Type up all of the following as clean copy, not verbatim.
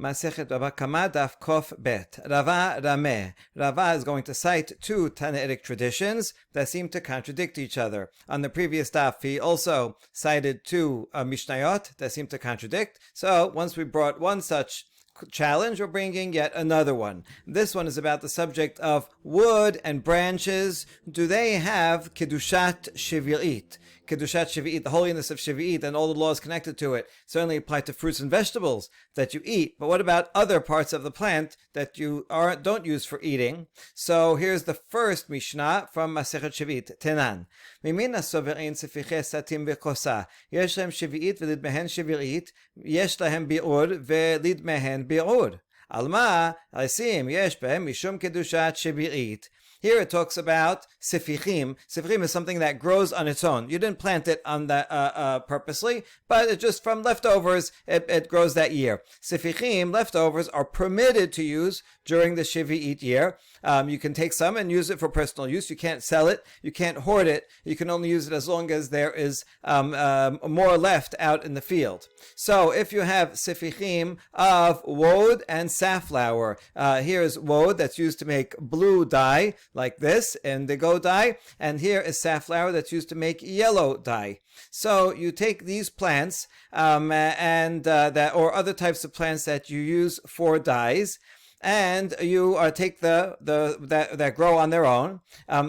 Masechet Baba Kama Daf Kof Bet. Rava Rameh. Rava is going to cite two Tanaitic traditions that seem to contradict each other. On the previous daf, he also cited two Mishnayot that seem to contradict. So once we brought one such challenge, we're bringing yet another one. This one is about the subject of wood and branches. Do they have Kiddushat Shvi'it? Kiddushat Shvi'it, the holiness of Shvi'it, and all the laws connected to it, certainly apply to fruits and vegetables that you eat. But what about other parts of the plant that you don't use for eating? So here's the first Mishnah from Masechet Shvi'it, Tenan. Mimina soverein sefiche satim v'kosa. Yesh lahem Shvi'it v'lidmehen Shvi'it. Yesh lahem bi'ur v'lidmehen bi'ur. Alma, asim, yesh behem mishum Kiddushat Shvi'it. Here it talks about sifichim. Sifichim is something that grows on its own. You didn't plant it on that purposely, but it just from leftovers, it grows that year. Sifichim, leftovers, are permitted to use during the Shvi'it year. You can take some and use it for personal use. You can't sell it. You can't hoard it. You can only use it as long as there is more left out in the field. So if you have sifichim of woad and safflower, here's woad that's used to make blue dye, like this, indigo dye, and here is safflower that's used to make yellow dye. So you take these plants or other types of plants that you use for dyes, and you take that grow on their own.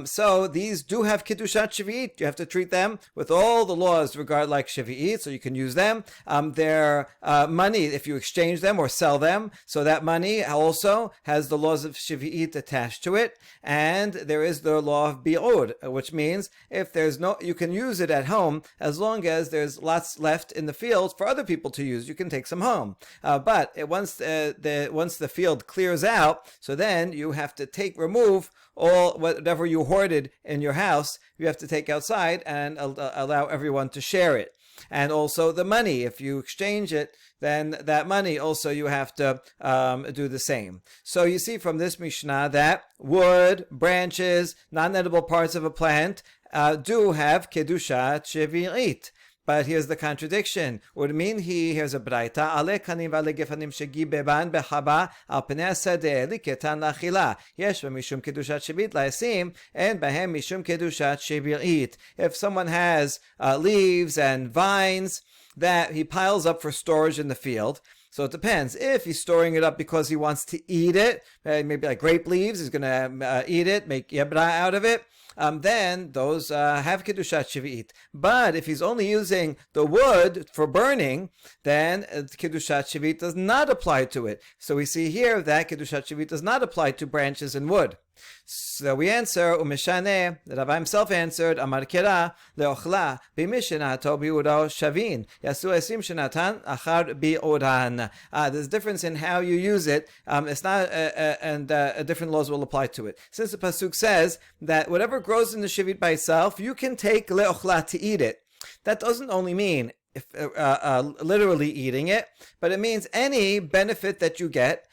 So these do have Kiddushat Shvi'it. You have to treat them with all the laws regard like Shvi'it, so you can use them. Their money, if you exchange them or sell them, so that money also has the laws of Shvi'it attached to it. And there is the law of Bi'ur, which means if there's you can use it at home as long as there's lots left in the field for other people to use. You can take some home. But once the field clears out, so then you have to remove all whatever you hoarded in your house. You have to take outside and allow everyone to share it. And also the money, if you exchange it, then that money also you have to do the same. So you see from this Mishnah that wood, branches, non-edible parts of a plant do have Kiddushat Shvi'it. But here's the contradiction. Here's a braita. Ale kanim v'ale gefanim shegi beban bechaba al pnei hasadeh liketan lachila. Yesh mishum Kiddushat Shvi'it la'asim and behem mishum Kiddushat Shvi'it. If someone has leaves and vines that he piles up for storage in the field, so it depends. If he's storing it up because he wants to eat it, maybe like grape leaves, he's going to eat it, make yebra out of it, then those have Kiddushat Shvi'it. But if he's only using the wood for burning, then Kiddushat Shvi'it does not apply to it. So we see here that Kiddushat Shvi'it does not apply to branches and wood. So we answer, Umeshaneh, the Rabbi himself answered, Amar Kira, Leochla, Bimishinato bi'uro shavin, Yasu esim shenatan achar bi'oran. There's a difference in how you use it. It's not, different laws will apply to it. Since the Pasuk says that whatever grows in the Shvi'it by itself, you can take Leochla to eat it. That doesn't only mean literally eating it, but it means any benefit that you get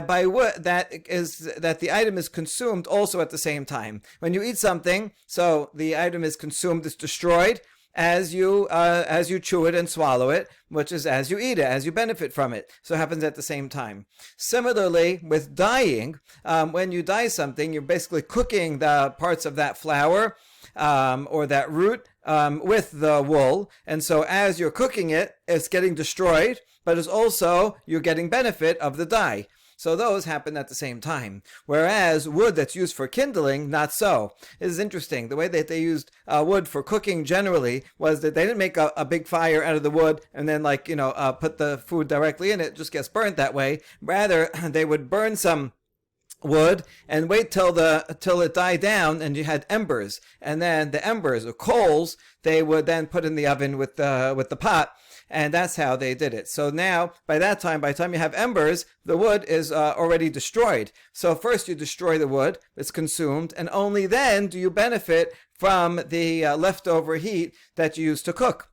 by what that the item is consumed also at the same time. When you eat something, so the item is consumed, it's destroyed as you chew it and swallow it, which is as you eat it, as you benefit from it. So it happens at the same time. Similarly, with dyeing, when you dye something, you're basically cooking the parts of that flower or that root with the wool, and so as you're cooking it, it's getting destroyed, but it's also you're getting benefit of the dye. So those happen at the same time. Whereas wood that's used for kindling, not so. It is interesting. The way that they used wood for cooking generally was that they didn't make a big fire out of the wood and then put the food directly in it. It just gets burnt that way. Rather, they would burn some wood and wait till it died down and you had embers. And then the embers or coals, they would then put in the oven with the pot. And that's how they did it. So now, by the time you have embers, the wood is already destroyed. So first you destroy the wood, it's consumed, and only then do you benefit from the leftover heat that you used to cook.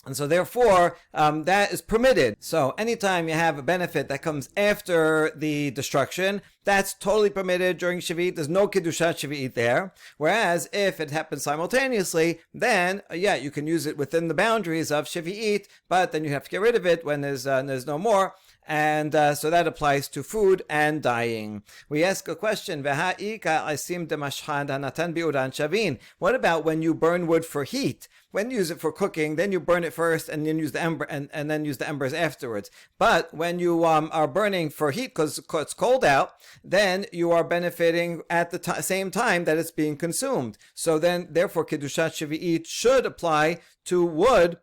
And so therefore, that is permitted. So anytime you have a benefit that comes after the destruction, that's totally permitted during Shvi'it. There's no Kiddushat Shvi'it there. Whereas if it happens simultaneously, then you can use it within the boundaries of Shvi'it, but then you have to get rid of it when there's no more. And so that applies to food and dyeing. We ask a question. What about when you burn wood for heat? When you use it for cooking, then you burn it first and then use the ember and then use the embers afterwards. But when you are burning for heat because it's cold out, then you are benefiting at the same time that it's being consumed. So then, therefore, Kiddushat Shvi'it should apply to wood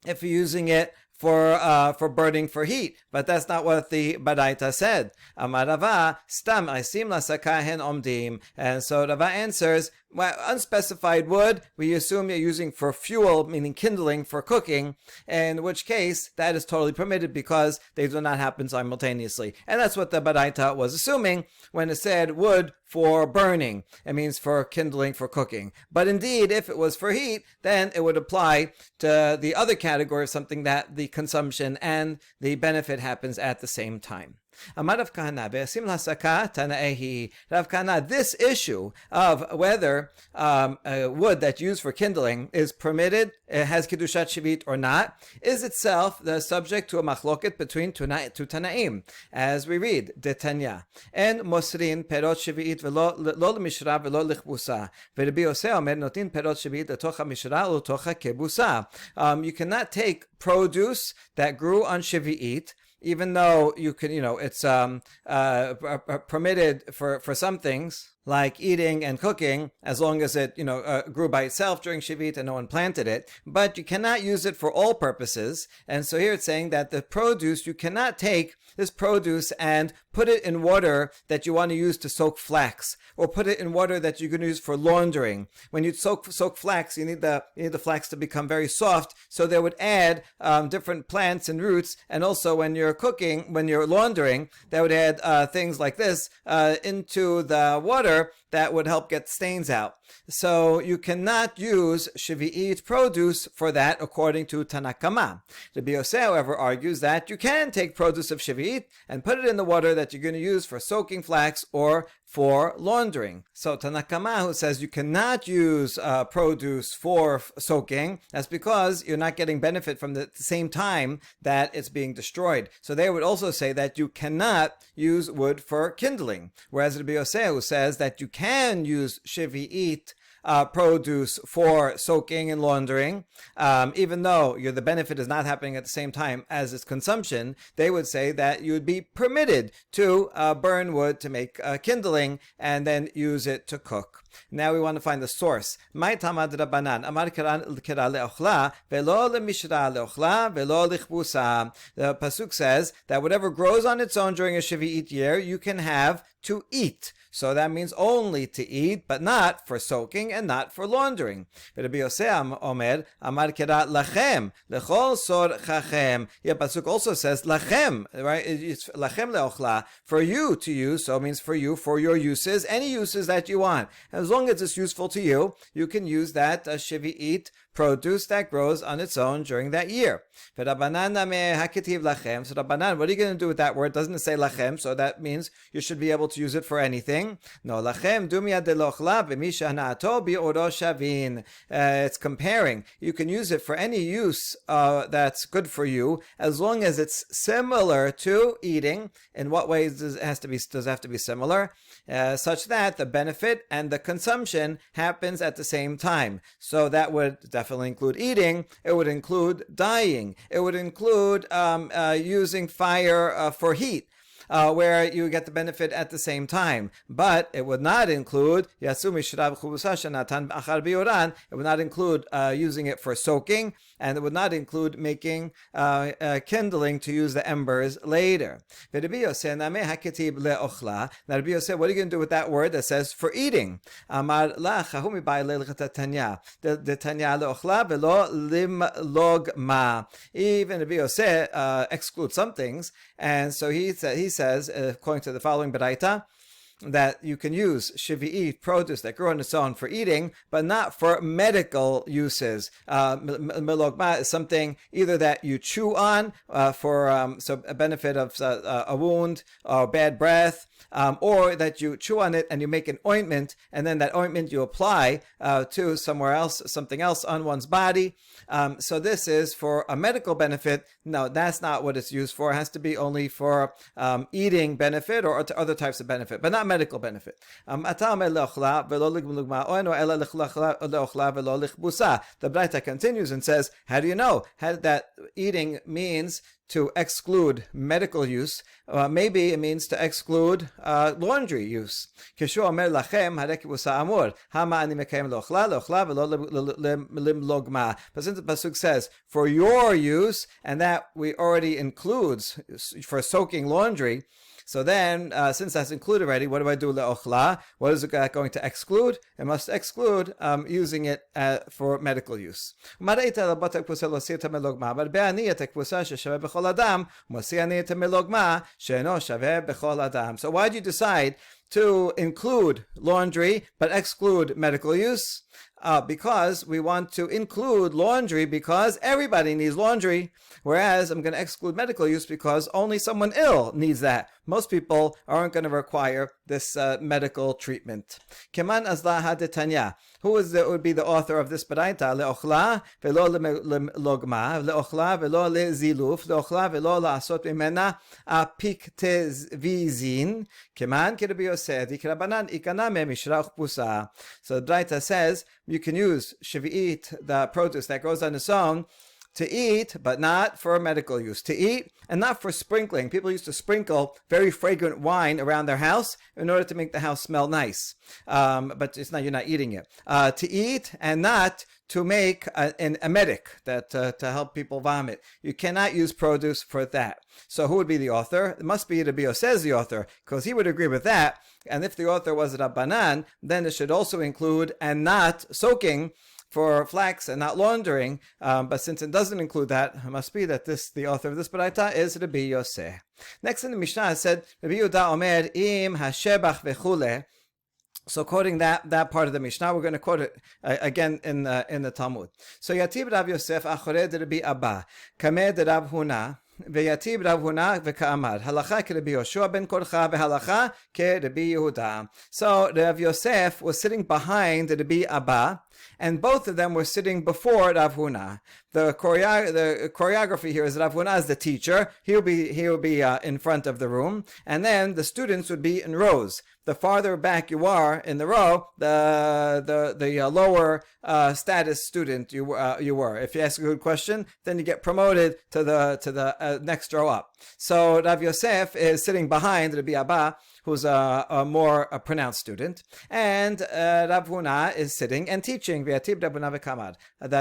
if you're using it for burning for heat, but that's not what the Baraita said. Amar Rava, stam aisim lasaka hen omdim, and so Rava answers, well, unspecified wood, we assume you're using for fuel, meaning kindling for cooking, in which case that is totally permitted because they do not happen simultaneously. And that's what the Baraita was assuming when it said wood for burning. It means for kindling for cooking. But indeed, if it was for heat, then it would apply to the other category of something that the consumption and the benefit happens at the same time. Amar Rav Kahana, be'asim lasaka tana'ehi. Rav Kahana, this issue of whether wood that's used for kindling is permitted, it has Kiddushat Shvi'it or not, is itself the subject to a machloket between two Tanaim, as we read, Detanya. And Mosrin perot Shvi'it velo l'mishra velo l'chbusa. V'Rabbi Yosef omer notin perot Shvi'it l'tocha mishra l'tocha kebusa. You cannot take produce that grew on Shvi'it, even though you can, it's permitted for some things, like eating and cooking, as long as it, grew by itself during Shivit and no one planted it. But you cannot use it for all purposes. And so here it's saying that the produce, you cannot take this produce and put it in water that you want to use to soak flax, or put it in water that you're going to use for laundering. When you soak flax, you need the flax to become very soft, so they would add different plants and roots. And also when you're cooking, when you're laundering, they would add things like this into the water that would help get stains out. So you cannot use Shvi'it produce for that, according to Tanakama. Rabbi Yosef, however, argues that you can take produce of Shvi'it and put it in the water that you're going to use for soaking flax or for laundering. So Tanakama, who says you cannot use produce for soaking, that's because you're not getting benefit from the same time that it's being destroyed. So they would also say that you cannot use wood for kindling. Whereas Rabbi Yosef, who says that you can use Shvi'it produce for soaking and laundering, even though the benefit is not happening at the same time as its consumption, they would say that you would be permitted to burn wood to make kindling and then use it to cook. Now we want to find the source. My tamad rabbanan amar kira leochla velo lemishra leochla velo lichbusa. The pasuk says that whatever grows on its own during a Shvi'it year, you can have to eat. So that means only to eat, but not for soaking and not for laundering. Rabbi Yosef omer amar kira lachem lechol sor chachem. Yeah, pasuk also says lachem, right? It's lachem leochla, for you to use. So it means for you, for your uses, any uses that you want. As long as it's useful to you, you can use that Shvi'it produce that grows on its own during that year. So Rabbanan, what are you going to do with that word? Doesn't it say lachem? So that means you should be able to use it for anything. No, lachem dumia delochla v'misha hana'ato bi'oro shavin. It's comparing. You can use it for any use that's good for you, as long as it's similar to eating. In what ways does it have to be similar? Such that the benefit and the consumption happens at the same time. So that would definitely include eating. It would include dyeing. It would include using fire for heat, where you get the benefit at the same time. But it would not include it would not include using it for soaking, and it would not include making kindling to use the embers later. Now Rabbi Yosef, what are you going to do with that word that says for eating? Even Rabbi Yosef excludes some things, and so he says, according to the following Baraita, that you can use shivi'it, produce that grow on its own for eating, but not for medical uses. Melogma is something either that you chew on for so a benefit of a wound or bad breath, or that you chew on it and you make an ointment, and then that ointment you apply to somewhere else, something else on one's body. So this is for a medical benefit. No, that's not what it's used for. It has to be only for eating benefit or other types of benefit, but not medical benefit. The Braita continues and says, how do you know that eating means to exclude medical use? Maybe it means to exclude laundry use. But since the pasuk says for your use, and that we already includes for soaking laundry, so then, since that's included already, what do I do le'ochla? What is it going to exclude? It must exclude using it for medical use. So why do you decide to include laundry but exclude medical use? Because we want to include laundry because everybody needs laundry, whereas I'm going to exclude medical use because only someone ill needs that. Most people aren't going to require this medical treatment. Keman azlaha detanya. Who would be the author of this baraita? Le'ochla velo le'logma, le'ochla velo le'ziluf, le'ochla velo la'asot mimena apiktezvizin. Keman Rabbi Yosef dikarabanan ikaname mishrach pusa. So the baraita says you can use shivi'it, the produce that grows on its own, to eat, but not for medical use. To eat and not for sprinkling. People used to sprinkle very fragrant wine around their house in order to make the house smell nice. But it's not, you're not eating it. To eat and not to make an emetic, that to help people vomit. You cannot use produce for that. So who would be the author? It must be Rabbi Yosef the author, because he would agree with that. And if the author was Rabbanan, then it should also include and not soaking for flax and not laundering, but since it doesn't include that, it must be that the author of this baraita is Rabbi Yosef. Next in the Mishnah it said, Rabbi Yehuda Omer im hashebach vechule. So quoting that part of the Mishnah, we're going to quote it again in the Talmud. So Yatib Rav Yosef achore de Rabbi Abba, kameh de Rav Huna, ויתיב רב הונא וכאמר, הלכה כרבי יהושע בן קורחה והלכה כרבי יהודה. So Rav Yosef was sitting behind Rabbi Abba, and both of them were sitting before Rav Huna. The choreography here is Rav Huna is the teacher. He'll be in front of the room, and then the students would be in rows. The farther back you are in the row, the lower status student you were. If you ask a good question, then you get promoted to the next row up. So Rav Yosef is sitting behind Rabbi Abba, who's a more pronounced student, and Rav Huna is sitting and teaching that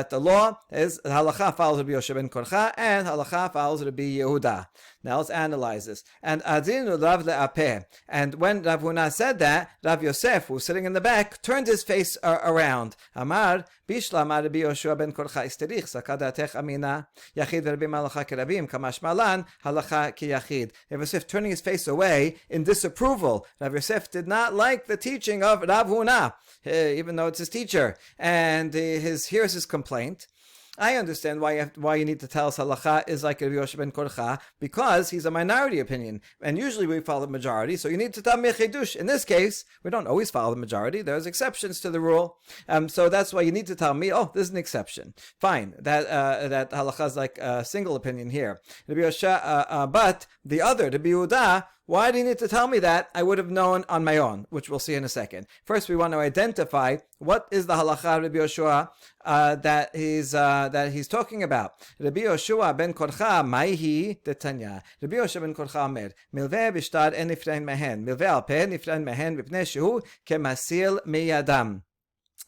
the law is halacha follows Rabbi Yosef ben Korcha and halacha follows Rabbi Yehuda. Now let's analyze this. And adinu Rav le'apeh. And when Rav Huna said that, Rav Yosef, who's sitting in the back, turned his face around. Amar bishla amar Rabbi Yoshua ben Korcha isterich sakadatech amina yachid Rabbi malacha kerabim kamash malan halacha ki yachid. Rav Yosef turning his face away in disapproval. Rav Yosef did not like the teaching of Rav Huna, even though it's his teacher. And here's his complaint. I understand why you need to tell us halacha is like Rabbi Yosef ben Korcha, because he's a minority opinion, and usually we follow the majority. So you need to tell me Kiddush. In this case, we don't always follow the majority. There's exceptions to the rule, so that's why you need to tell me. Oh, this is an exception. Fine, that halacha is like a single opinion here. Rabbi Yosef, but the other, Rabbi Yehuda, why do you need to tell me that? I would have known on my own, which we'll see in a second. First, we want to identify what is the halacha of Rabbi Yoshua that he's talking about. Rabbi Yoshua ben Korcha, maihi detanya. Rabbi Yoshua ben Korcha omer, milveh b'shtar en nifrein mehen, milveh al peh nifrein mehen v'pnei shehu kemasil miyadam.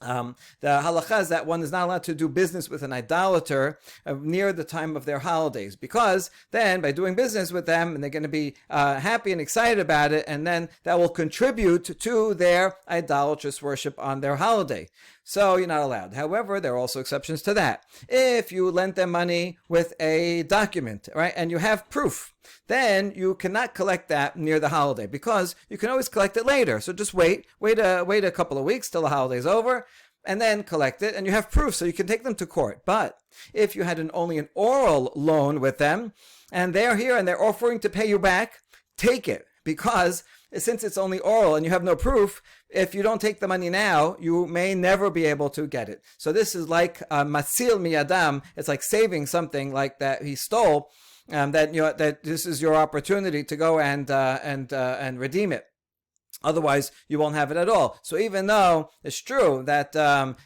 The halacha is that one is not allowed to do business with an idolater near the time of their holidays, because then by doing business with them, and they're going to be happy and excited about it, and then that will contribute to their idolatrous worship on their holiday. So you're not allowed. However, there are also exceptions to that. If you lent them money with a document, right, and you have proof then you cannot collect that near the holiday, because you can always collect it later. So just wait a couple of weeks till the holiday's over, and then collect it, and you have proof, so you can take them to court. But if you had only an oral loan with them, and they're here and they're offering to pay you back, take it, because since it's only oral and you have no proof, if you don't take the money now, you may never be able to get it. So this is like matzil miyadam. It's like saving something like that he stole. That this is your opportunity to go and redeem it. Otherwise, you won't have it at all. So even though it's true that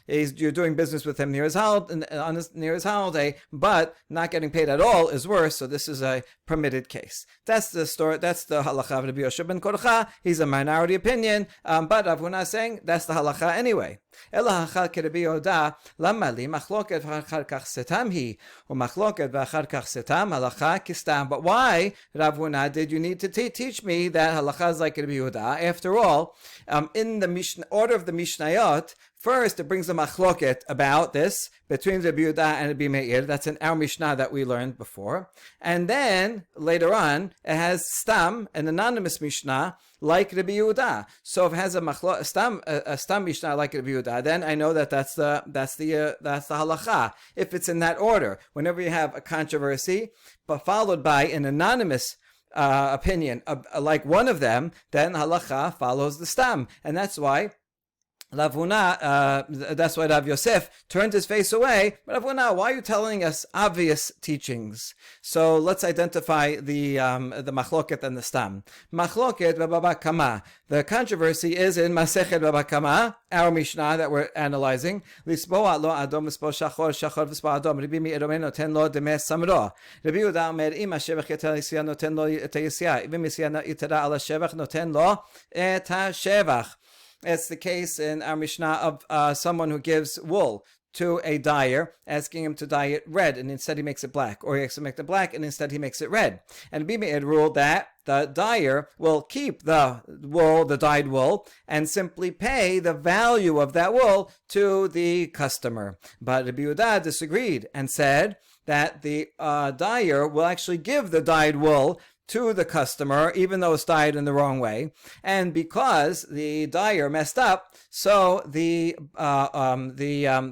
you're doing business with him near his holiday, but not getting paid at all is worse. So this is a permitted case. That's the story. That's the halacha of Rabbi Yosef ben Korcha. He's a minority opinion, but Rav Huna is saying that's the halacha anyway. Ela hachal keRabbi Yehuda lama li machloket v'achar kach setam hi u'machloket v'achar kach setam halacha kistam. But why, Rav Huna, did you need to teach me that halacha is like Rabbi Yehuda? After all, in the order of the Mishnayot, first it brings a machloket about this between Rabbi Yehuda and Rabbi Meir. That's in our Mishnah that we learned before. And then later on, it has stam, an anonymous Mishnah like Rabbi Yehuda. So if it has a stam Mishnah like Rabbi Yehuda, then I know that that's the halacha. If it's in that order, whenever you have a controversy, but followed by an anonymous opinion like one of them, then halacha follows the stam, and that's why Rav Huna, that's why Rav Yosef turned his face away. But Rav Huna, why are you telling us obvious teachings? So let's identify the machloket and the stam. Machloket Baba Kama. The controversy is in Masechet Baba Kama, our Mishnah that we're analyzing. Lisboa lo adom lisbo shachor shachor v'sbo adom. Rabbi Meir omer noten lo demes samro. Rabbi Yehuda omer im hashevach yitera yisya noten lo et yisya. Im yisya yitera ala shevach noten lo et hashevach. It's the case in our Mishnah of someone who gives wool to a dyer, asking him to dye it red, and instead he makes it black. Or he has to make it black, and instead he makes it red. And Rabbi Meir ruled that the dyer will keep the wool, the dyed wool, and simply pay the value of that wool to the customer. But Rabbi Yehuda disagreed and said that the dyer will actually give the dyed wool to the customer, even though it's dyed in the wrong way. And because the dyer messed up, so the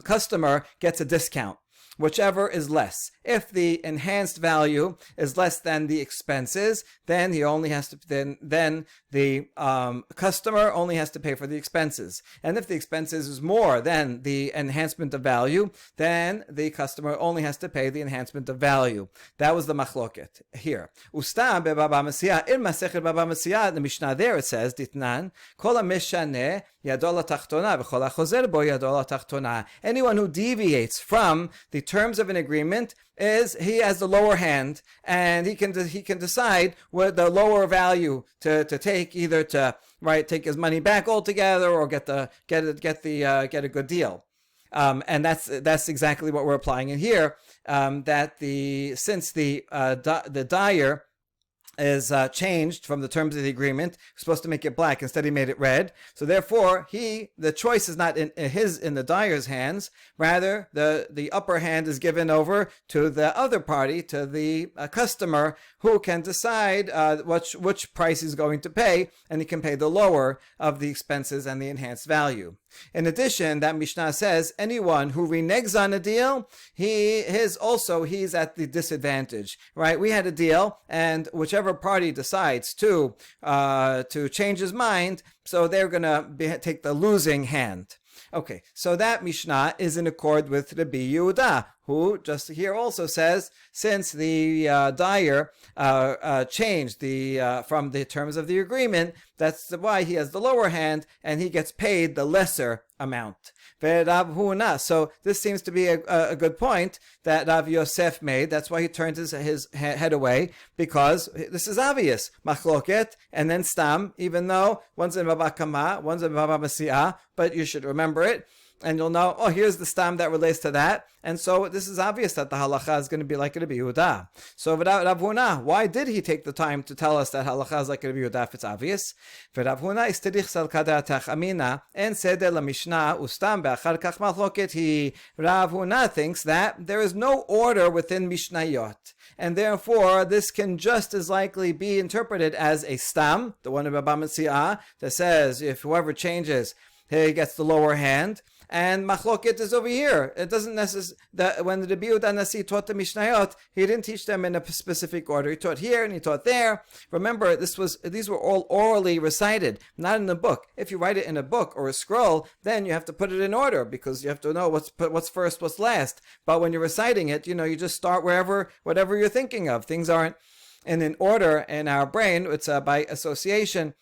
customer gets a discount, whichever is less. If the enhanced value is less than the expenses, then he only has to then the customer only has to pay for the expenses. And if the expenses is more than the enhancement of value, then the customer only has to pay the enhancement of value. That was the machloket here. Ustam be Baba Metzia, in Masechet Baba Metzia, the Mishnah there it says, Ditnan, Kol HaMeshaneh Yado LaTachtona v'Kol HaChozer Bo Yado LaTachtona. Anyone who deviates from the terms of an agreement he has the lower hand, and he can decide what the lower value to take, either to take his money back altogether or get a good deal. And that's exactly what we're applying in here. Since the dyer is changed from the terms of the agreement, supposed to make it black, instead he made it red. So therefore, the choice is not in the dyer's hands. Rather, the upper hand is given over to the other party, to the customer, who can decide which price he's going to pay, and he can pay the lower of the expenses and the enhanced value. In addition, that Mishnah says anyone who reneges on a deal, he's at the disadvantage. Right? We had a deal, and whichever party decides to change his mind, so they're gonna take the losing hand. Okay, so that Mishnah is in accord with Rabbi Yehuda, who just here also says, since the dyer changed from the terms of the agreement, that's why he has the lower hand, and he gets paid the lesser amount. So this seems to be a good point that Rav Yosef made. That's why he turned his head away, because this is obvious. Machloket and then stam, even though one's in Baba Kama, one's in Baba Metzia, but you should remember it. and you'll know, oh, here's the stam that relates to that. And so this is obvious that the halacha is going to be like Rabbi Yehuda. So without Rav Huna, why did he take the time to tell us that halacha is like Rabbi Yehuda if it's obvious? Rav Huna istirich sal kadatach amina en seder la mishnah ustam be'achar kach machloket hi. Rav Huna thinks that there is no order within Mishnayot, and therefore this can just as likely be interpreted as a stam, the one of Baba Metzia, that says if whoever changes, he gets the lower hand, and machloket is over here. It doesn't necessarily that when the Rabbi Yehuda Nasi taught the Mishnayot, he didn't teach them in a specific order. He taught here and he taught there. Remember, these were all orally recited, not in a book. If you write it in a book or a scroll, then you have to put it in order because you have to know what's first, what's last. But when you're reciting it, you just start whatever you're thinking of. Things aren't in order in our brain. It's by association.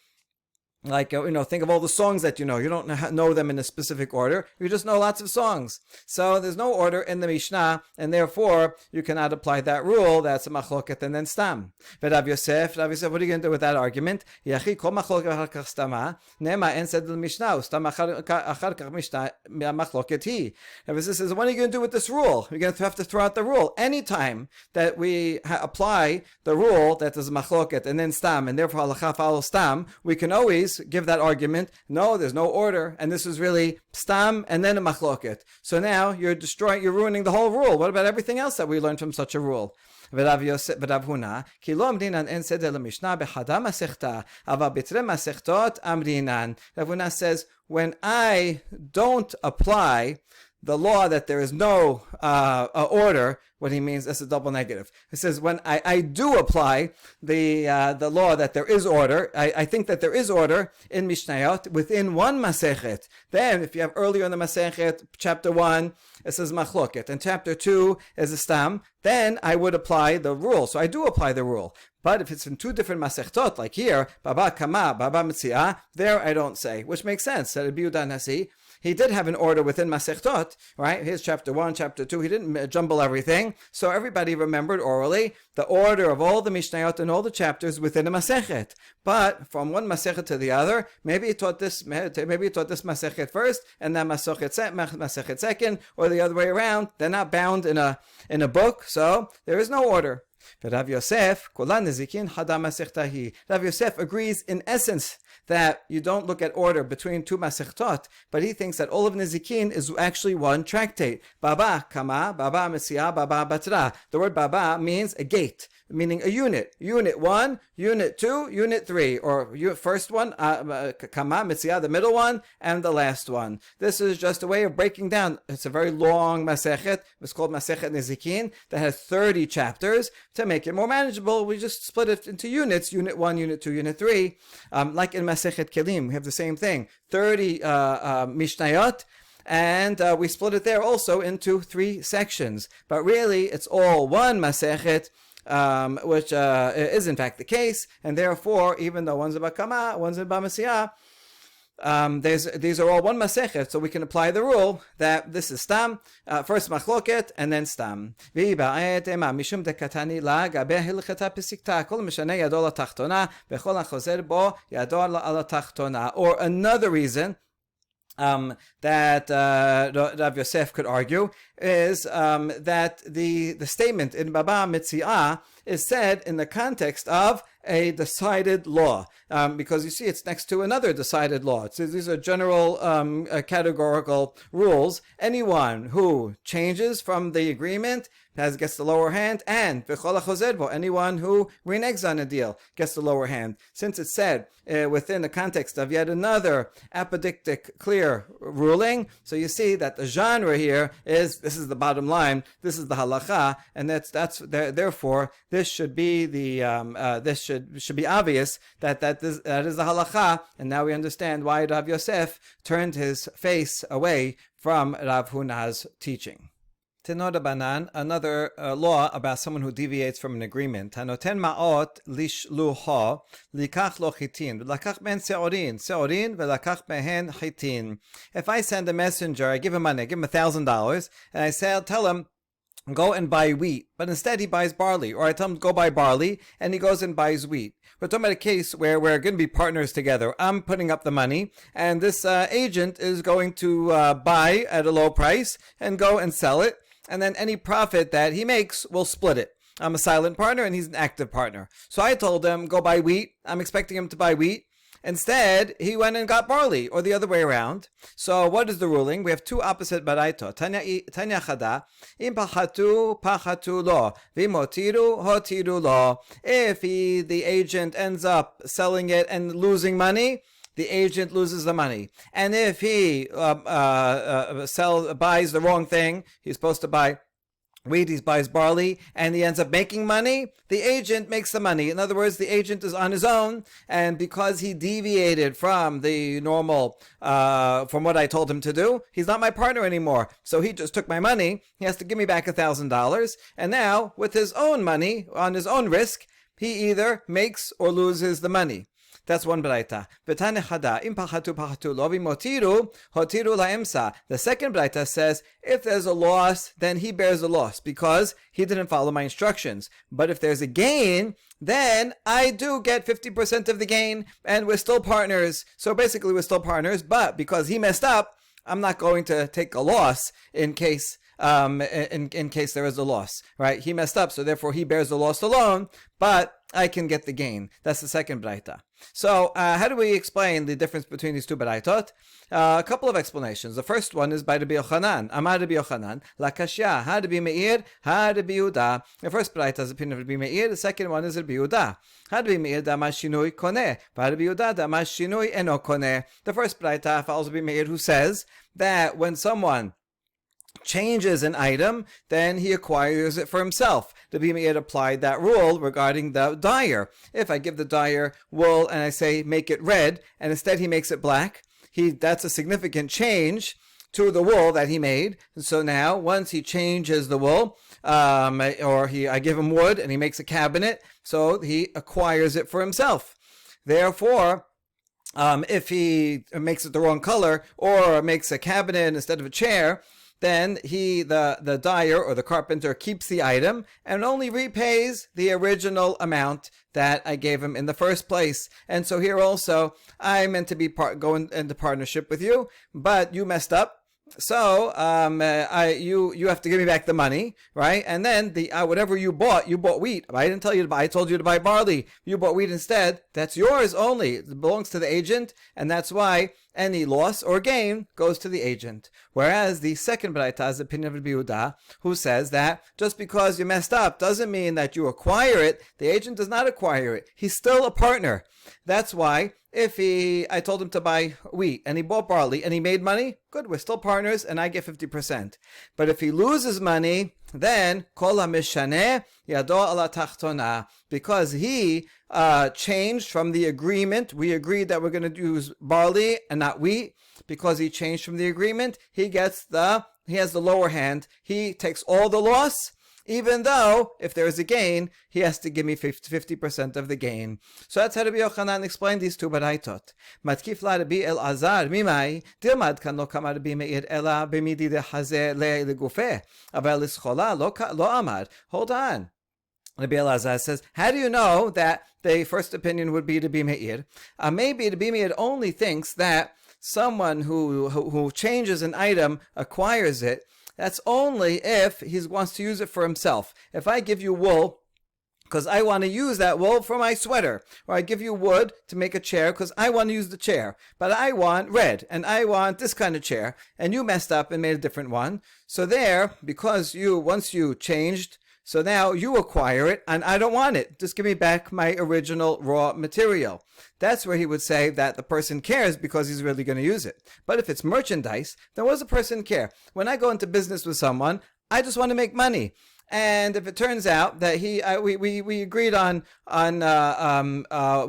Like, think of all the songs that you know. You don't know them in a specific order. You just know lots of songs. So there's no order in the Mishnah, and therefore you cannot apply that rule. That's a machloket and then stam. But Rav Yosef, what are you going to do with that argument? Yachi kol machloket achar kach stama, nema en sed the Mishnah, stam achar kach Mishnah machloket hi. Rav Yosef says, what are you going to do with this rule? You're going to have to throw out the rule. Anytime that we apply the rule that is machloket and then stam, and therefore halacha follows stam, we can always give that argument, no, there's no order, and this is really stam and then a machloket. So now you're ruining the whole rule. What about everything else that we learned from such a rule? Rav Huna, ki lo amrinan en seder lemishnah bechada masechta, ava bitre masechtot amrinan. Rav Huna says, when I don't apply the law that there is no order, what he means is a double negative. He says, when I do apply the law that there is order, I think that there is order in Mishnayot within one Masechet. Then, if you have earlier in the Masechet, chapter 1, it says Machloket, and chapter 2 is a Stam, then I would apply the rule. So I do apply the rule. But if it's in two different Masechtot, like here, Baba Kama, Baba Metzia, there I don't say, which makes sense. That Rabbi Yehuda Nasi, he did have an order within Masechtot, right? Here's chapter 1, chapter 2. He didn't jumble everything. So everybody remembered orally the order of all the Mishnayot and all the chapters within a Masechet. But from one Masechet to the other, maybe he taught this Masechet first, and then Masechet second, or the other way around. They're not bound in a book, so there is no order. But Rav Yosef, Rav Yosef agrees in essence that you don't look at order between two masechtot, but he thinks that all of Nezikin is actually one tractate. Baba Kama, Baba Metzia, Baba Batra. The word Baba means a gate, meaning a unit. Unit 1, Unit 2, Unit 3, or first one, Kama, Metzia, the middle one, and the last one. This is just a way of breaking down. It's a very long Masechet. It's called Masechet Nezikin, that has 30 chapters. To make it more manageable, we just split it into units, Unit 1, Unit 2, Unit 3. Like in Masechet Kelim, we have the same thing. 30 Mishnayot, and we split it there also into 3 sections. But really, it's all one Masechet, which is in fact the case, and therefore, even though one's about Kama, one's about Metzia, these are all one Masechet, so we can apply the rule that this is Stam, first Machloket, and then Stam. Or another reason that Rav Yosef could argue is that the statement in Baba Metzia is said in the context of a decided law, because you see it's next to another decided law. So these are general categorical rules. Anyone who changes from the agreement gets the lower hand, and anyone who reneges on a deal gets the lower hand. Since it's said within the context of yet another apodictic clear ruling, so you see that the genre here is, this is the bottom line, this is the halacha, and therefore this should be this should be obvious that is the halacha, and now we understand why Rav Yosef turned his face away from Rav Huna's teaching. Tenoda Banan, another law about someone who deviates from an agreement. Hanoten ma'ot lishluho likach lo chitin v'lakach ben seorin v'lakach behen chitin. If I send a messenger, I give him money, I give him $1,000, and I tell him, go and buy wheat, but instead he buys barley. Or I tell him to go buy barley, and he goes and buys wheat. We're talking about a case where we're going to be partners together. I'm putting up the money, and this agent is going to buy at a low price and go and sell it, and then any profit that he makes, we'll split it. I'm a silent partner, and he's an active partner. So I told him, go buy wheat. I'm expecting him to buy wheat. Instead, he went and got barley, or the other way around. So what is the ruling? We have two opposite baraitot. Tanya chada, im pachatu lo, v'motiru hotiru lo. If the agent ends up selling it and losing money, the agent loses the money. And if he buys the wrong thing, he's supposed to buy wheat, he buys barley, and he ends up making money, the agent makes the money. In other words, the agent is on his own, and because he deviated from the normal, from what I told him to do, he's not my partner anymore. So he just took my money, he has to give me back $1,000, and now, with his own money, on his own risk, he either makes or loses the money. That's one braita. The second braita says, if there's a loss, then he bears the loss because he didn't follow my instructions. But if there's a gain, then I do get 50% of the gain, and we're still partners. So basically, we're still partners, but because he messed up, I'm not going to take a loss in case in case there is a loss, right? He messed up, so therefore he bears the loss alone, but I can get the gain. That's the second braita. So how do we explain the difference between these two braitot? A couple of explanations. The first one is by Rabbi Yochanan. Amar Rabbi Yochanan, lakashya, ha Rabbi Meir, ha Rabbi Yehuda. The first braita is the opinion of Rabbi Meir. The second one is Rabbi Yehuda. Ha Rabbi Meir dama shinui koneh, va Rabbi Yehuda dama shinui eno koneh. The first braita follows Rabbi Meir, who says that when someone changes an item, then he acquires it for himself. The Rabbi Meir applied that rule regarding the dyer. If I give the dyer wool and I say make it red, and instead he makes it black, that's a significant change to the wool that he made. And so now, once he changes the wool, I give him wood and he makes a cabinet, so he acquires it for himself. Therefore, if he makes it the wrong color or makes a cabinet instead of a chair, then the dyer or the carpenter keeps the item and only repays the original amount that I gave him in the first place. And so here also, I meant to be going into partnership with you, but you messed up. So you have to give me back the money, right? And then whatever you bought wheat. I didn't tell you to buy. I told you to buy barley. You bought wheat instead. That's yours only. It belongs to the agent, and that's why any loss or gain goes to the agent. Whereas the second braita is the opinion of Rabbi Yehuda, who says that just because you messed up doesn't mean that you acquire it. The agent does not acquire it. He's still a partner. That's why if I told him to buy wheat and he bought barley and he made money, good, we're still partners and I get 50%. But if he loses money, then kol hameshaneh yado ala tachtona, because he changed from the agreement. We agreed that we're going to use barley and not wheat. Because he changed from the agreement, he has the lower hand. He takes all the loss, even though if there is a gain, he has to give me 50% of the gain. So that's how Rabbi Yochanan explained these two baraitot. Matkif la Rabbi Elazar mimai dilmad kan lo kama Rabbi Meir ela b'midi dehazeh legufeh aval ischola lo amar. Hold on. Rabbi Elazar says, how do you know that the first opinion would be Rabbi Meir? Maybe Rabbi Meir only thinks that someone who changes an item acquires it. That's only if he wants to use it for himself. If I give you wool because I want to use that wool for my sweater, or I give you wood to make a chair because I want to use the chair, but I want red and I want this kind of chair, and you messed up and made a different one. So there, because once you changed, so now you acquire it and I don't want it. Just give me back my original raw material. That's where he would say that the person cares because he's really going to use it. But if it's merchandise, then what does the person care? When I go into business with someone, I just want to make money. And if it turns out that we agreed on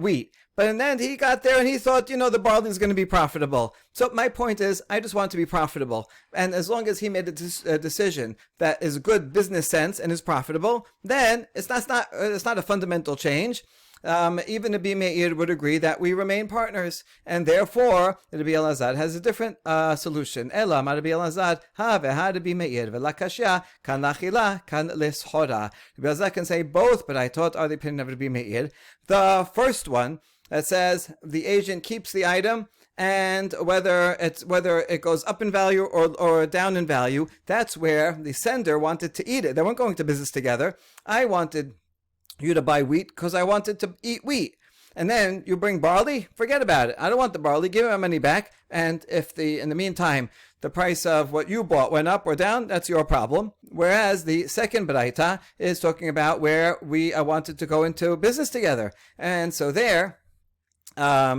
wheat, but in the end he got there and he thought, the barley is going to be profitable. So my point is, I just want to be profitable. And as long as he made a decision that is good business sense and is profitable, then it's not a fundamental change. even Rabbi Meir would agree that we remain partners, and therefore Rabbi Elazar has a different solution. Ela ma Rabbi Elazar ha veha Rabbi Meir velakashya kan lachila kan lishora. Rabbi Elazar can say both, but I thought are the opinion of Rabbi Meir. The first one that says the agent keeps the item, and whether it goes up in value or down in value, that's where the sender wanted to eat it. They weren't going to business together. I wanted you to buy wheat because I wanted to eat wheat. And then you bring barley, forget about it. I don't want the barley, give me my money back. And if in the meantime, the price of what you bought went up or down, that's your problem. Whereas the second baraita is talking about where we wanted to go into business together. And so there, I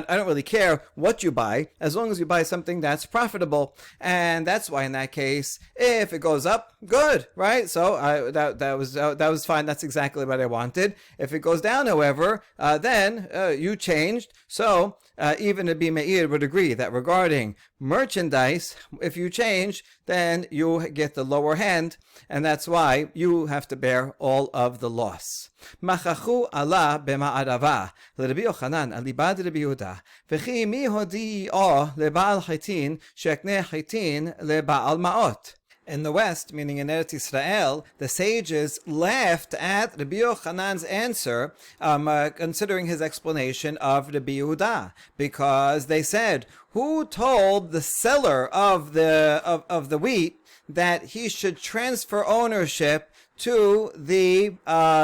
don't really care what you buy as long as you buy something that's profitable, and that's why in that case, if it goes up, good, right? So that was fine. That's exactly what I wanted. If it goes down, however, then you changed. So even Rabbi Meir would agree that regarding merchandise, if you change, then you get the lower hand, and that's why you have to bear all of the loss. Machachu Allah b'ma'arava l'Rabbi Yochanan alibad Rabbi Yehuda v'chi mi hodi'o leBaal chitin shekneh chitin leBaal ma'ot. In the West, meaning in Medinat Yisrael, the sages laughed at Rabbi Yochanan's answer, considering his explanation of Rabbi Yehuda, because they said, "Who told the seller of the wheat that he should transfer ownership to the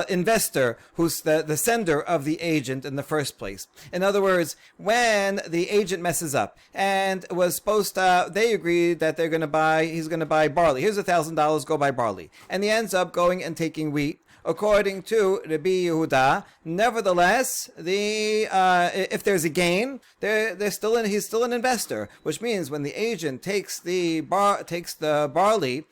investor, who's the sender of the agent in the first place?" In other words, when the agent messes up and was supposed to, they agreed that he's going to buy barley. Here's $1,000, go buy barley. And he ends up going and taking wheat. According to Rabbi Yehuda, nevertheless, if there's a gain, he's still an investor, which means when the agent takes the barley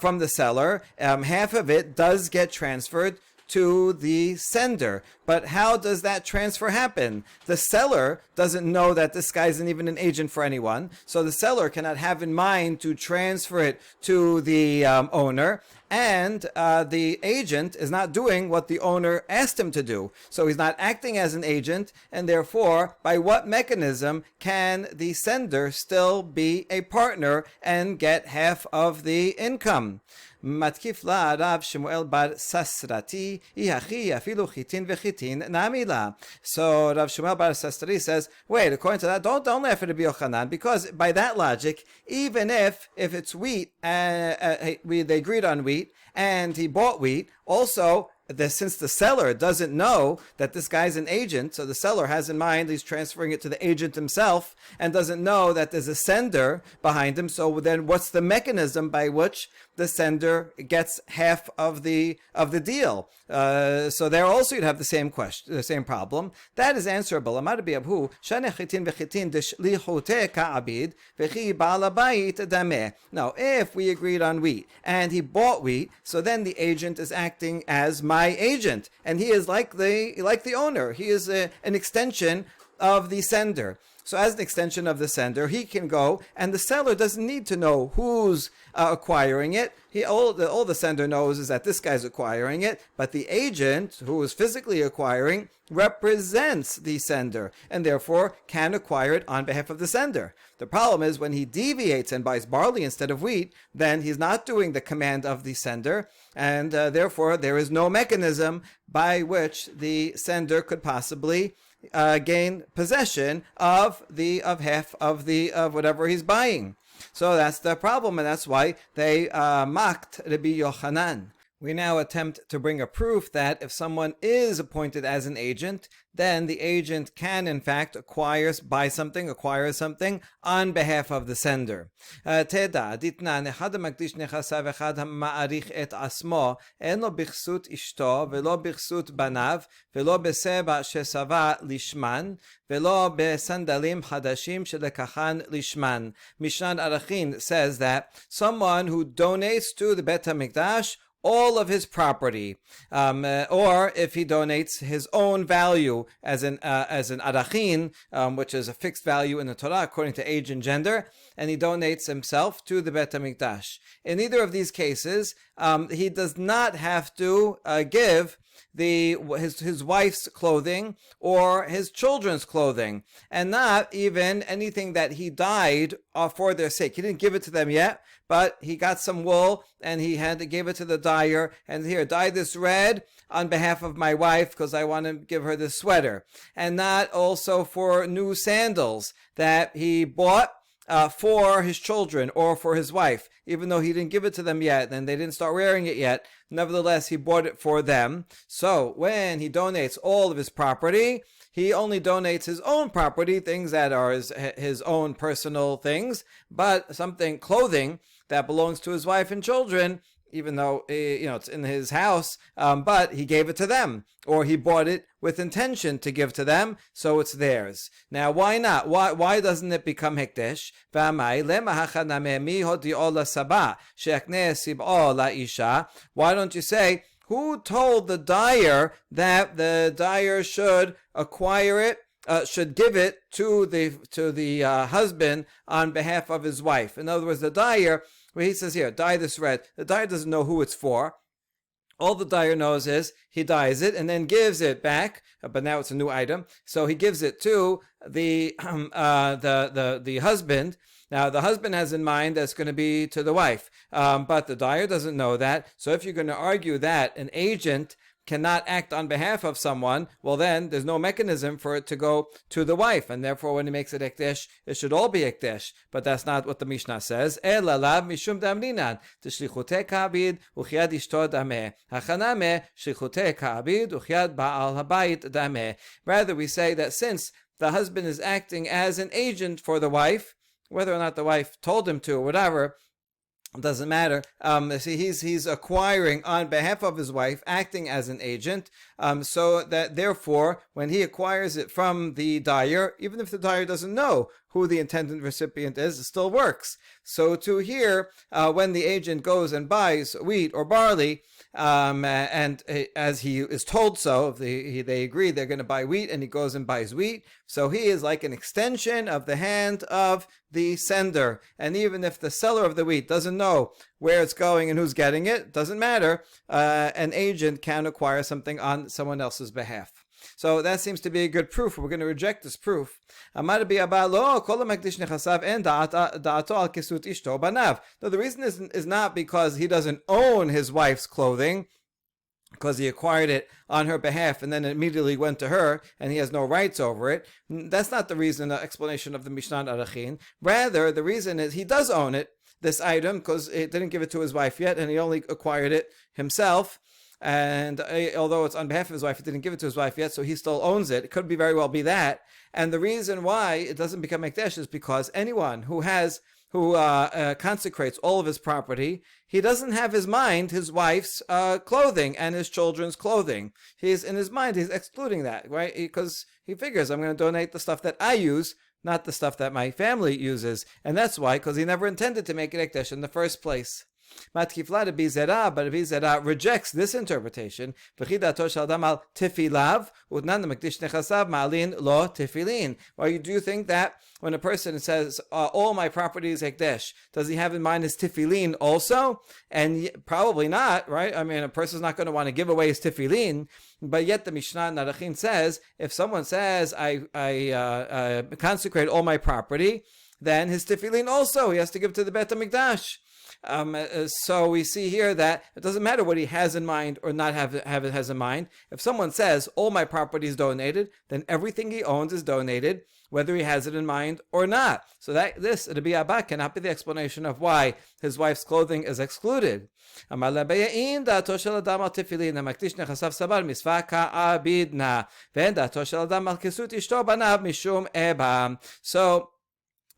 from the seller, half of it does get transferred to the sender. But how does that transfer happen? The seller doesn't know that this guy isn't even an agent for anyone, so the seller cannot have in mind to transfer it to the owner. And the agent is not doing what the owner asked him to do. So he's not acting as an agent, and therefore, by what mechanism can the sender still be a partner and get half of the income? Matkif la Rav Shmuel bar Sasrati, Ihachi afilu chitin vechitin namila. So Rav Shmuel bar Sasrati says, wait, according to that, don't laugh at Rabbi Yochanan, because by that logic, even if it's wheat, they agreed on wheat, and he bought wheat, also, since the seller doesn't know that this guy's an agent, so the seller has in mind he's transferring it to the agent himself and doesn't know that there's a sender behind him. So then what's the mechanism by which the sender gets half of the deal? So there also you'd have the same question, the same problem. That is answerable. Amar Rabbi Abhu, Shaneh chitin v'chitin d'shlichute ka'abid v'chi ba'al habayit dameh. Now, if we agreed on wheat and he bought wheat, so then the agent is acting as my agent, and he is like the owner. He is an extension of the sender. So as an extension of the sender, he can go, and the seller doesn't need to know who's acquiring it. All the sender knows is that this guy's acquiring it, but the agent, who is physically acquiring, represents the sender, and therefore can acquire it on behalf of the sender. The problem is when he deviates and buys barley instead of wheat, then he's not doing the command of the sender, and therefore there is no mechanism by which the sender could possibly gain possession of half of whatever he's buying. So that's the problem, and that's why they mocked Rabbi Yochanan. We now attempt to bring a proof that if someone is appointed as an agent, then the agent can in fact acquire something on behalf of the sender. Teda, ditnan, echad makdish nechasav echad ma'arich et asmo, en lo bichsut ishto, velo bichsut banav, velo beseba shesava lishman, velo besandalim hadashim shelekachan lishman. Mishnah Arachin says that someone who donates to the Bet HaMikdash all of his property, or if he donates his own value as an arachin, which is a fixed value in the Torah according to age and gender, and he donates himself to the Bet HaMikdash. In either of these cases, he does not have to give his wife's clothing or his children's clothing, and not even anything that he dyed for their sake. He didn't give it to them yet, but he got some wool and he had to give it to the dyer, and here, dye this red on behalf of my wife because I want to give her this sweater. And not also for new sandals that he bought for his children or for his wife, even though he didn't give it to them yet and they didn't start wearing it yet. Nevertheless, he bought it for them. So when he donates all of his property, he only donates his own property, things that are his own personal things, but clothing that belongs to his wife and children, even though it's in his house, but he gave it to them, or he bought it with intention to give to them, so it's theirs. Now, why not? Why doesn't it become hekdesh? Why don't you say, who told the dyer that the dyer should acquire it, should give it to the husband on behalf of his wife? In other words, the dyer, where he says here, dye this red. The dyer doesn't know who it's for. All the dyer knows is he dyes it and then gives it back, but now it's a new item. So he gives it to the husband. Now the husband has in mind that's going to be to the wife, but the dyer doesn't know that. So if you're going to argue that an agent cannot act on behalf of someone, well then there's no mechanism for it to go to the wife, and therefore when he makes it ekdesh, it should all be ekdesh. But that's not what the Mishnah says. Elalav mishum damninan tishlichute ka'abid uchyad ishto dameh hachaname shlichute ka'abid uchyad ba'al habayit dameh. Rather, we say that since the husband is acting as an agent for the wife, whether or not the wife told him to or whatever, it doesn't matter. See, he's acquiring on behalf of his wife, acting as an agent, so that therefore, when he acquires it from the dyer, even if the dyer doesn't know who the intended recipient is, it still works. So to here, when the agent goes and buys wheat or barley, and as he is told so, they agree they're going to buy wheat, and he goes and buys wheat, so he is like an extension of the hand of the sender. And even if the seller of the wheat doesn't know where it's going and who's getting it, doesn't matter. An agent can acquire something on someone else's behalf. So that seems to be a good proof. We're going to reject this proof. No, the reason is not because he doesn't own his wife's clothing, because he acquired it on her behalf and then it immediately went to her and he has no rights over it. That's not the reason, the explanation of the Mishnah Arachin. Rather, the reason is he does own it, this item, because it didn't give it to his wife yet and he only acquired it himself. And although it's on behalf of his wife, he didn't give it to his wife yet, so he still owns it. It could very well be that. And the reason why it doesn't become Ekdesh is because anyone who consecrates all of his property, he doesn't have his mind his wife's clothing and his children's clothing. He's in his mind, he's excluding that, right? Because he figures, I'm going to donate the stuff that I use, not the stuff that my family uses. And that's why, because he never intended to make it Ekdesh in the first place. Matkifla Rabbi Zera, but Rabbi Zera rejects this interpretation. Why you do you think that when a person says, all my property is Hekdesh, does he have in mind his tefillin also? And probably not, right? I mean, a person's not going to want to give away his tefillin, but yet the Mishnah Narachin says, if someone says, I consecrate all my property, then his tefillin also, he has to give to the Beit HaMikdash. So we see here that it doesn't matter what he has in mind or not has in mind. If someone says all my property is donated, then everything he owns is donated, whether he has it in mind or not. So this Rabbi Abba cannot be the explanation of why his wife's clothing is excluded. So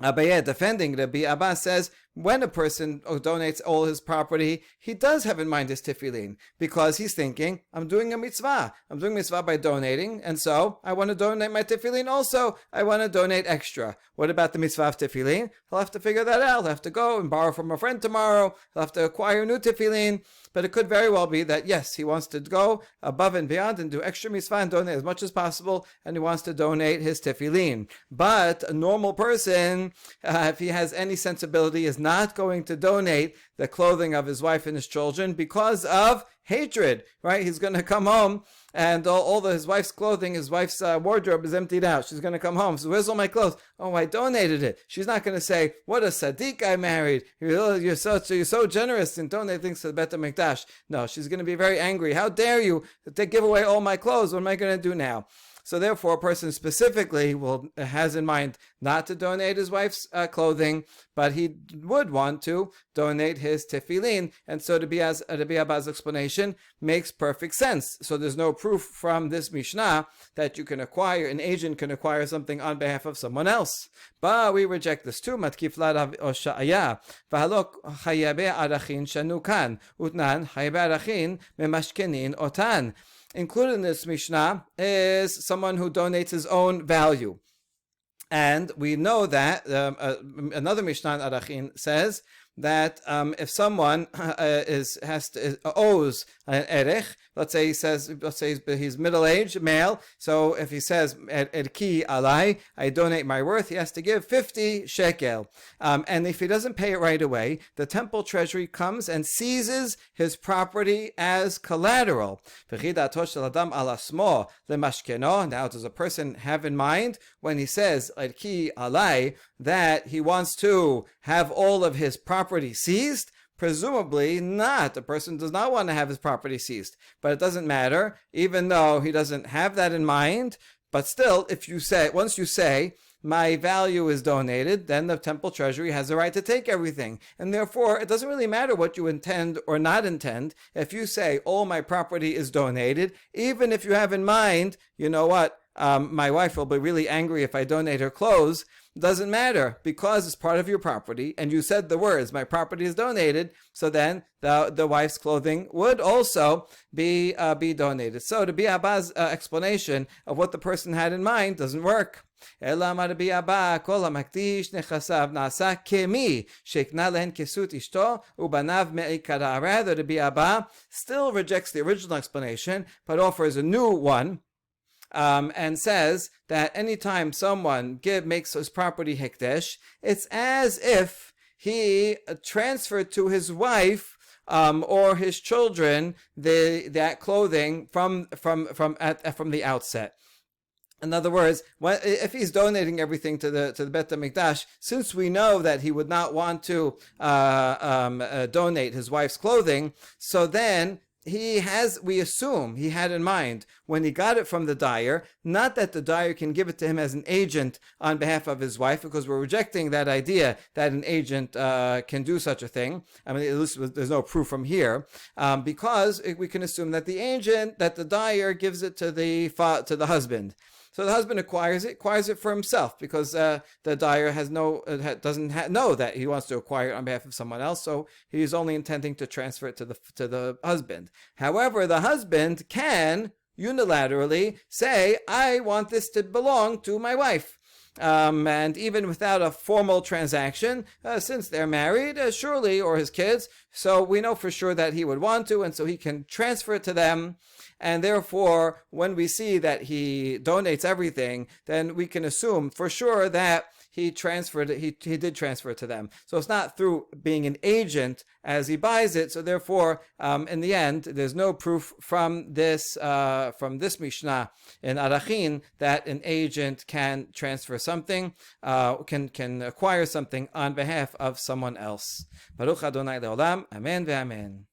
Abaye, defending Rabbi Abba, says when a person donates all his property, he does have in mind his tefillin, because he's thinking, I'm doing a mitzvah. I'm doing mitzvah by donating, and so I want to donate my tefillin also. I want to donate extra. What about the mitzvah of tefillin? He'll have to figure that out. He'll have to go and borrow from a friend tomorrow. He'll have to acquire new tefillin. But it could very well be that, yes, he wants to go above and beyond and do extra mitzvah and donate as much as possible, and he wants to donate his tefillin. But a normal person, if he has any sensibility, is not going to donate the clothing of his wife and his children because of hatred, right? He's going to come home and his wife's clothing, his wife's wardrobe is emptied out. She's going to come home. So where's all my clothes? Oh, I donated it. She's not going to say, what a Sadiq I married. You're so generous in donating things to the Bet HaMikdash. No, she's going to be very angry. How dare you give away all my clothes? What am I going to do now? So therefore, a person specifically has in mind not to donate his wife's clothing, but he would want to donate his tefillin. And so Rabbi Abba's explanation makes perfect sense. So there's no proof from this Mishnah that an agent can acquire something on behalf of someone else. But we reject this too. Matkif la Rav Oshaya v'halok chayabe arachin shanukan utnan chayabe arachin memashkenin otan. Included in this Mishnah is someone who donates his own value. And we know that another Mishnah in Arachin says that if someone owes an erech, let's say he's middle-aged male, so if he says erki alai, I donate my worth, he has to give 50 shekel. And if he doesn't pay it right away, the temple treasury comes and seizes his property as collateral. Now, does a person have in mind when he says erki alai that he wants to have all of his property seized? Presumably not. The person does not want to have his property seized. But it doesn't matter, even though he doesn't have that in mind. But still, once you say, my value is donated, then the temple treasury has the right to take everything. And therefore, it doesn't really matter what you intend or not intend. If you say, all my property is donated, even if you have in mind, you know what, my wife will be really angry if I donate her clothes, doesn't matter because it's part of your property and you said the words, my property is donated, so then the wife's clothing would also be donated. So to Rabbi Abba's explanation of what the person had in mind doesn't work. Rather, Rabbi Abba still rejects the original explanation but offers a new one. And says that anytime someone makes his property hekdesh, it's as if he transferred to his wife or his children that clothing from the outset. In other words, if he's donating everything to the Bet HaMikdash, since we know that he would not want to donate his wife's clothing, so then we assume he had in mind when he got it from the dyer, not that the dyer can give it to him as an agent on behalf of his wife, because we're rejecting that idea that an agent can do such a thing. I mean, at least there's no proof from here, because we can assume that the dyer gives it to the husband. So the husband acquires it for himself because the dyer doesn't know that he wants to acquire it on behalf of someone else. So he's only intending to transfer it to the husband. However, the husband can unilaterally say, I want this to belong to my wife. And even without a formal transaction, since they're married, surely, or his kids, so we know for sure that he would want to, and so he can transfer it to them. And therefore, when we see that he donates everything, then we can assume for sure that he transferred it. He did transfer it to them. So it's not through being an agent as he buys it. So therefore, in the end, there's no proof from this Mishnah in Arachin that an agent can transfer something, can acquire something on behalf of someone else. Baruch Adonai Leolam. Amen ve'amen.